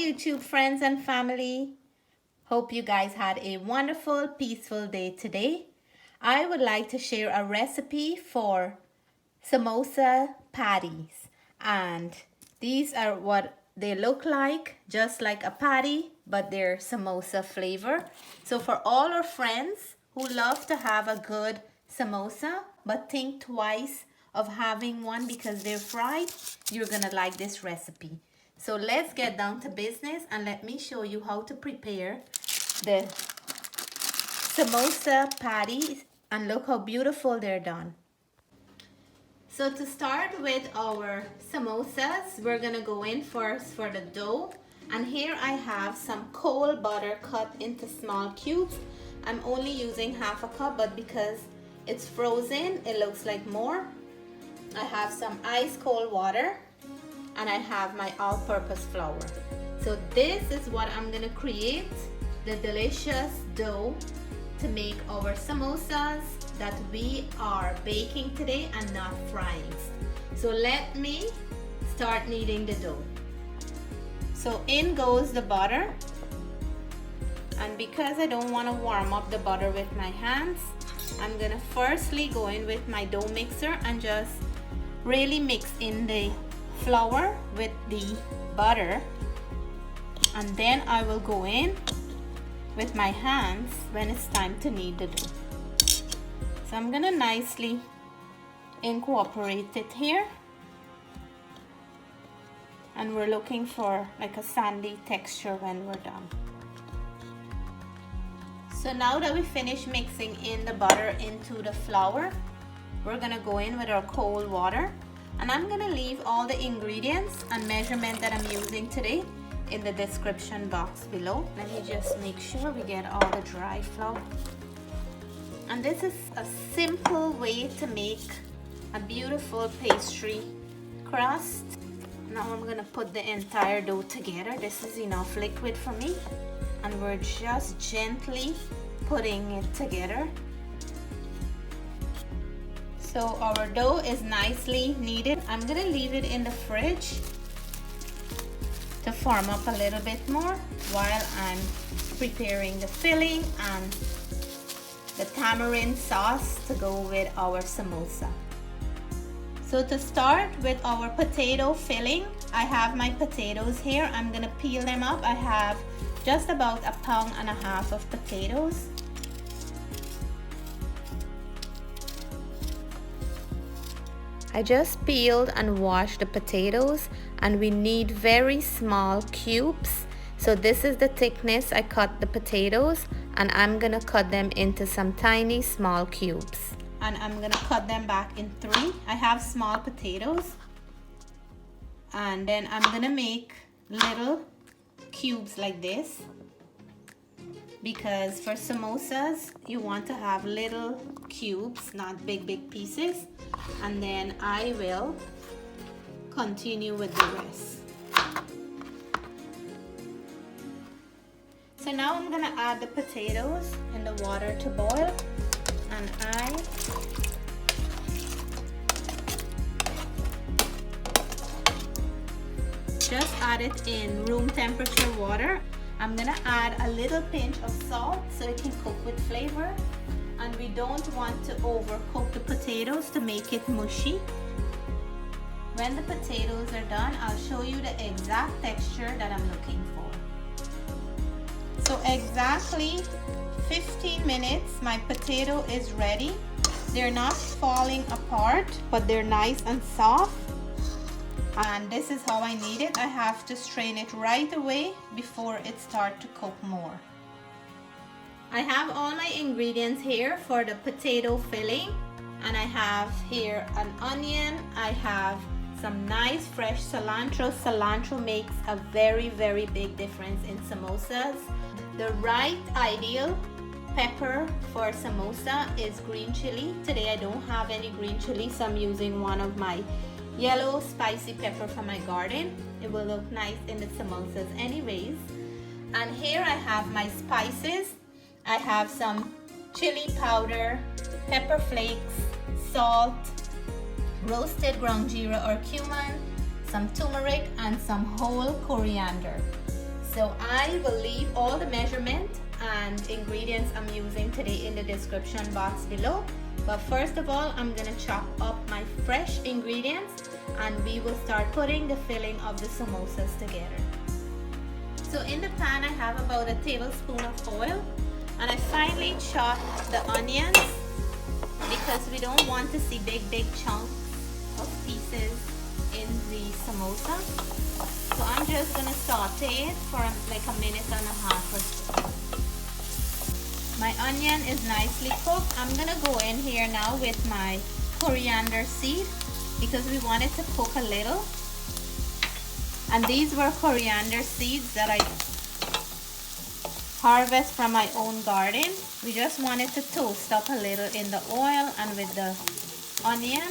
YouTube friends and family. Hope you guys had a wonderful, peaceful day today. I would like to share a recipe for samosa patties. And these are what they look like, just like a patty, but they're samosa flavor. So for all our friends who love to have a good samosa, but think twice of having one because they're fried, you're gonna like this recipe. So let's get down to business and let me show you how to prepare the samosa patties, and look how beautiful they're done. So to start with our samosas, we're gonna go in first for the dough. And here I have some cold butter cut into small cubes. I'm only using half a cup, but because it's frozen, it looks like more. I have some ice cold water, and I have my all-purpose flour. So this is what I'm gonna create, the delicious dough to make our samosas that we are baking today and not frying. So let me start kneading the dough. So in goes the butter, and because I don't want to warm up the butter with my hands, I'm gonna firstly go in with my dough mixer and just really mix in the flour with the butter, and then I will go in with my hands when it's time to knead the dough. So I'm gonna nicely incorporate it here, and we're looking for like a sandy texture when we're done. So now that we finished mixing in the butter into the flour, we're gonna go in with our cold water, and I'm gonna leave all the ingredients and measurement that I'm using today in the description box below. Let me just make sure we get all the dry flour. And this is a simple way to make a beautiful pastry crust. Now I'm gonna put the entire dough together. This is enough liquid for me, and we're just gently putting it together. So our dough is nicely kneaded. I'm gonna leave it in the fridge to form up a little bit more while I'm preparing the filling and the tamarind sauce to go with our samosa. So to start with our potato filling, I have my potatoes here. I'm gonna peel them up. I have just about 1.5 pounds of potatoes. I just peeled and washed the potatoes, and we need very small cubes. So this is the thickness I cut the potatoes, and I'm gonna cut them into some tiny small cubes. And I'm gonna cut them back in 3. I have small potatoes, and then I'm gonna make little cubes like this, because for samosas you want to have little cubes, not big pieces. And then I will continue with the rest. So now I'm gonna add the potatoes in the water to boil, and I just add it in room temperature water. I'm gonna add a little pinch of salt so it can cook with flavor, and we don't want to overcook the potatoes to make it mushy. When the potatoes are done, I'll show you the exact texture that I'm looking for. So exactly 15 minutes, my potato is ready. They're not falling apart, but they're nice and soft. And this is how I need it. I have to strain it right away before it starts to cook more. I have all my ingredients here for the potato filling, and I have here an onion. I have some nice fresh cilantro. Cilantro makes a very big difference in samosas. The right ideal pepper for samosa is green chili. Today I don't have any green chili, so I'm using one of my yellow spicy pepper from my garden. It will look nice in the samosas anyways. And here I have my spices. I have some chili powder, pepper flakes, salt, roasted ground geera or cumin, some turmeric, and some whole coriander. So I will leave all the measurement and ingredients I'm using today in the description box below. But first of all, I'm gonna chop up my fresh ingredients and we will start putting the filling of the samosas together. So in the pan, I have about a tablespoon of oil, and I finely chopped the onions because we don't want to see big chunks of pieces in the samosa. So I'm just gonna saute it for like a minute and a half or so. My onion is nicely cooked. I'm gonna go in here now with my coriander seed because we want it to cook a little. And these were coriander seeds that I harvest from my own garden. We just wanted to toast up a little in the oil and with the onion.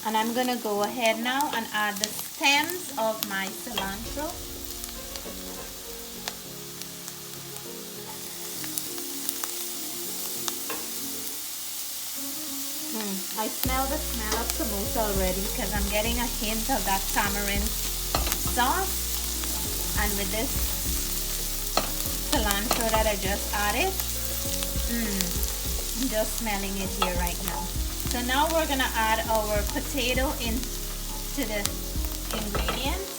And I'm gonna go ahead now and add the stems of my cilantro. I smell the smell of samosa already because I'm getting a hint of that tamarind sauce. And with this cilantro that I just added, I'm just smelling it here right now. So now we're gonna add our potato into the ingredients.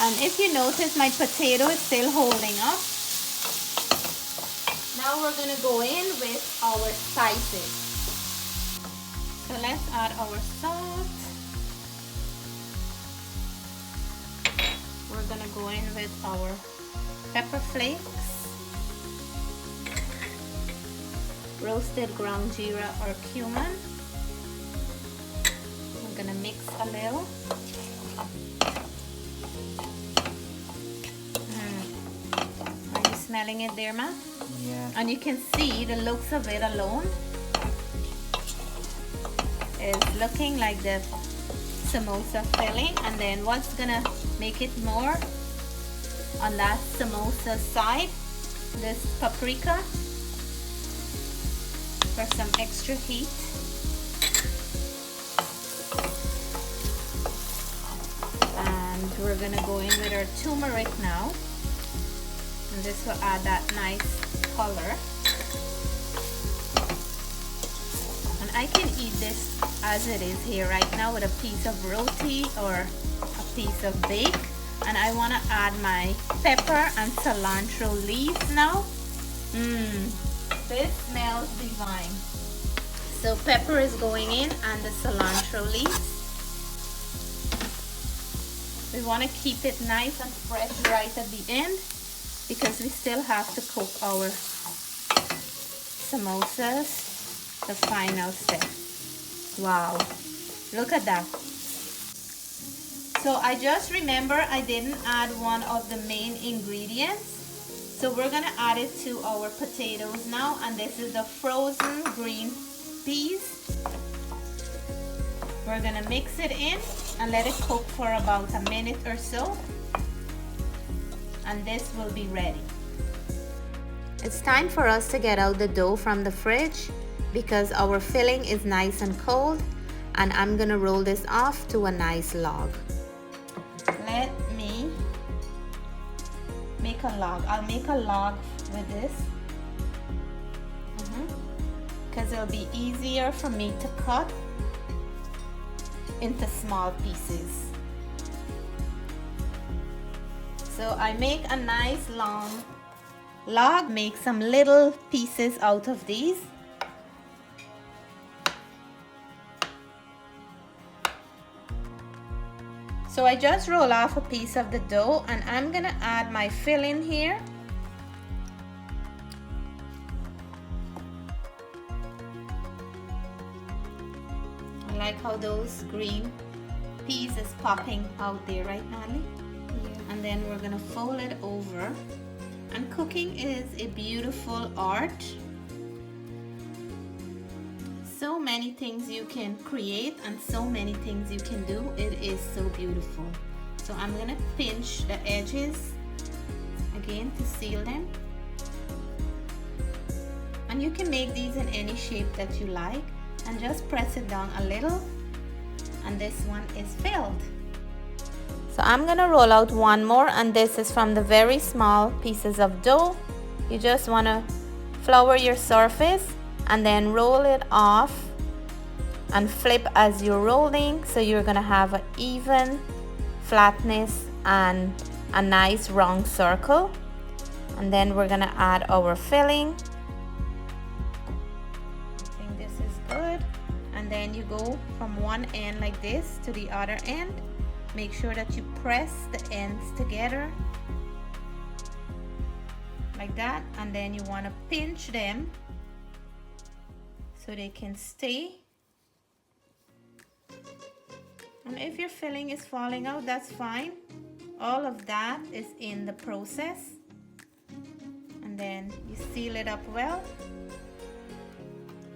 And if you notice, my potato is still holding up. Now we're gonna go in with our spices. So let's add our salt. We're gonna go in with our pepper flakes, roasted ground geera or cumin. We're gonna mix a little. Smelling it there, Ma? Yeah. And you can see the looks of it alone is looking like the samosa filling. And then what's gonna make it more on that samosa side, this paprika for some extra heat. And we're gonna go in with our turmeric now. And this will add that nice color. And I can eat this as it is here right now with a piece of roti or a piece of bake. And I want to add my pepper and cilantro leaves now. This smells divine. So pepper is going in and the cilantro leaves. We want to keep it nice and fresh right at the end, because we still have to cook our samosas, the final step. Wow, look at that. So I just remember I didn't add one of the main ingredients. So we're gonna add it to our potatoes now, and this is the frozen green peas. We're gonna mix it in and let it cook for about a minute or so. And this will be ready. It's time for us to get out the dough from the fridge because our filling is nice and cold, and I'm gonna roll this off to a nice log. Let me make a log. I'll make a log with this because it'll be easier for me to cut into small pieces. So I make a nice long log, make some little pieces out of these. So I just roll off a piece of the dough, and I'm gonna add my filling here. I like how those green peas is popping out there, right, Natalie? And then we're gonna fold it over. And cooking is a beautiful art. so many things you can create and so many things you can do. It is so beautiful. So I'm gonna pinch the edges again to seal them. And you can make these in any shape that you like and just press it down a little, and this one is filled. So I'm gonna roll out one more, and this is from the very small pieces of dough. You just wanna flour your surface and then roll it off and flip as you're rolling, so you're gonna have an even flatness and a nice round circle. And then we're gonna add our filling. I think this is good. And then you go from one end like this to the other end. Make sure that you press the ends together like that, and then you want to pinch them so they can stay. And if your filling is falling out, that's fine. All of that is in the process. And then you seal it up well.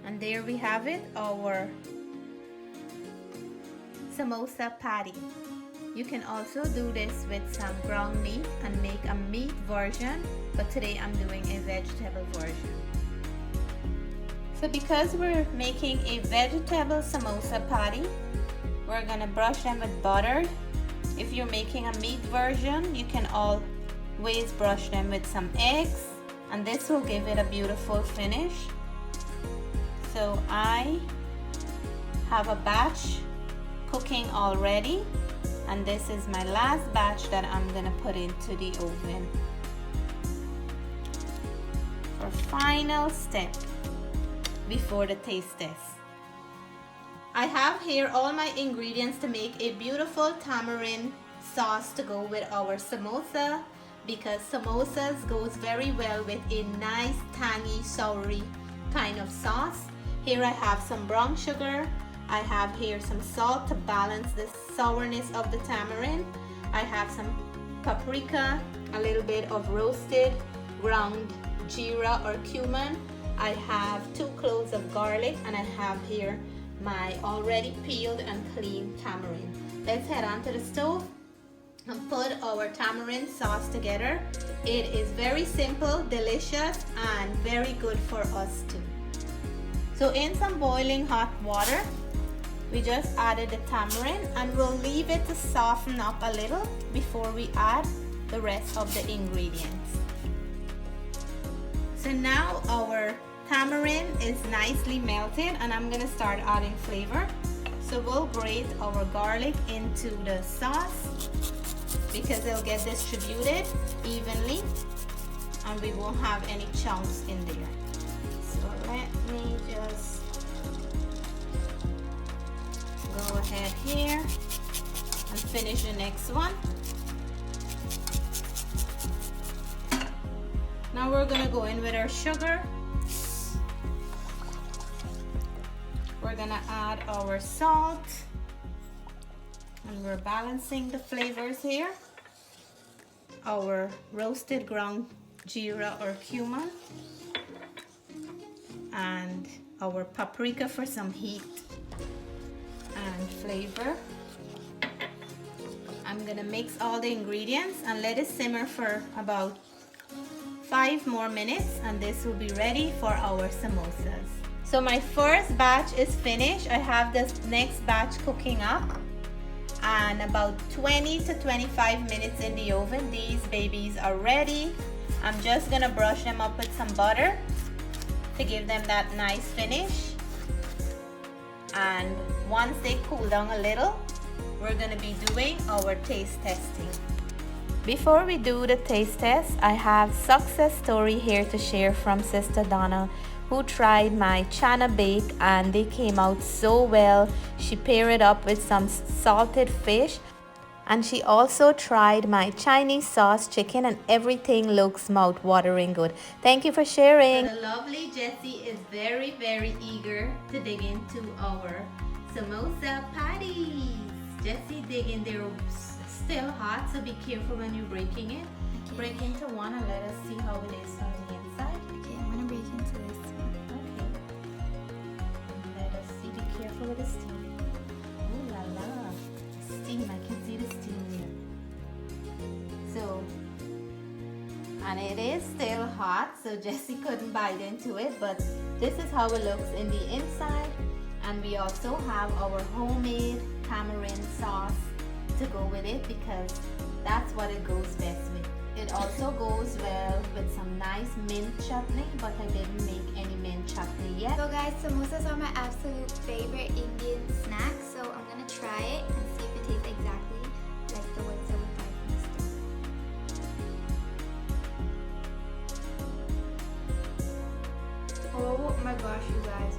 And there we have it, our samosa patty. You can also do this with some ground meat and make a meat version, but today I'm doing a vegetable version. So because we're making a vegetable samosa patty, we're gonna brush them with butter. If you're making a meat version, you can always brush them with some eggs, and this will give it a beautiful finish. So I have a batch cooking already, and this is my last batch that I'm gonna put into the oven for final step before the taste test. I have here all my ingredients to make a beautiful tamarind sauce to go with our samosa, because samosas goes very well with a nice tangy soury kind of sauce. Here I have some brown sugar. I have here some salt to balance the sourness of the tamarind. I have some paprika, a little bit of roasted ground geera or cumin. I have 2 cloves of garlic, and I have here my already peeled and clean tamarind. Let's head on to the stove and put our tamarind sauce together. It is very simple, delicious, and very good for us too. So in some boiling hot water, we just added the tamarind, and we'll leave it to soften up a little before we add the rest of the ingredients. So now our tamarind is nicely melted, and I'm gonna start adding flavor. So we'll grate our garlic into the sauce because it'll get distributed evenly and we won't have any chunks in there. So let me just go ahead here and finish the next one. Now we're gonna go in with our sugar. We're gonna add our salt, and we're balancing the flavors here. Our roasted ground geera or cumin, and our paprika for some heat and flavor. I'm gonna mix all the ingredients and let it simmer for about 5 more minutes, and this will be ready for our samosas. So my first batch is finished. I have this next batch cooking up, and about 20 to 25 minutes in the oven. These babies are ready. I'm just gonna brush them up with some butter to give them that nice finish. And once they cool down a little, we're gonna be doing our taste testing. Before we do the taste test, I have success story here to share from Sister Donna, who tried my chana bake and they came out so well. She paired it up with some salted fish, and she also tried my Chinese sauce chicken, and everything looks mouth-watering good. Thank you for sharing. The lovely Jessie is very, very eager to dig into our samosa patties. Jessie, dig in there. Still hot, so be careful when you're breaking it. Okay. Break into one and let us see how it is on the inside. Okay, I'm gonna break into this one. Okay. Let us the steam. Oh la la. Steam, I can see the steam there. So, and it is still hot, so Jessie couldn't bite into it, but this is how it looks in the inside. And we also have our homemade tamarind sauce to go with it because that's what it goes best with. It also goes well with some nice mint chutney, but I didn't make any mint chutney yet. So guys, samosas are my absolute favorite Indian snack, so I'm gonna try it and see if it tastes exactly like the ones that we buy from the store. Oh my gosh, you guys.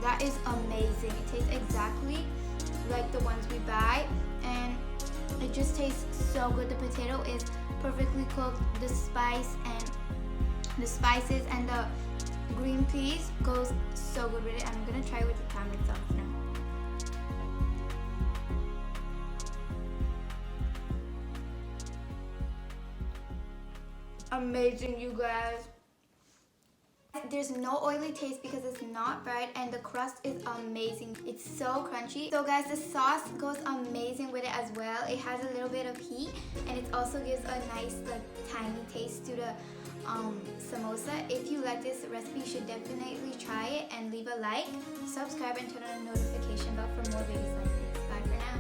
That is amazing. It tastes exactly like the ones we buy, and it just tastes so good. The potato is perfectly cooked. The spices and the green peas goes so good with it. I'm gonna try it with the tamarind sauce now. Amazing, you guys. There's no oily taste because it's not fried, and the crust is amazing. It's so crunchy. So guys, the sauce goes amazing with it as well. It has a little bit of heat, and it also gives a nice like tiny taste to the samosa. If you like this recipe, you should definitely try it and leave a like, subscribe, and turn on the notification bell for more videos like this. Bye for now.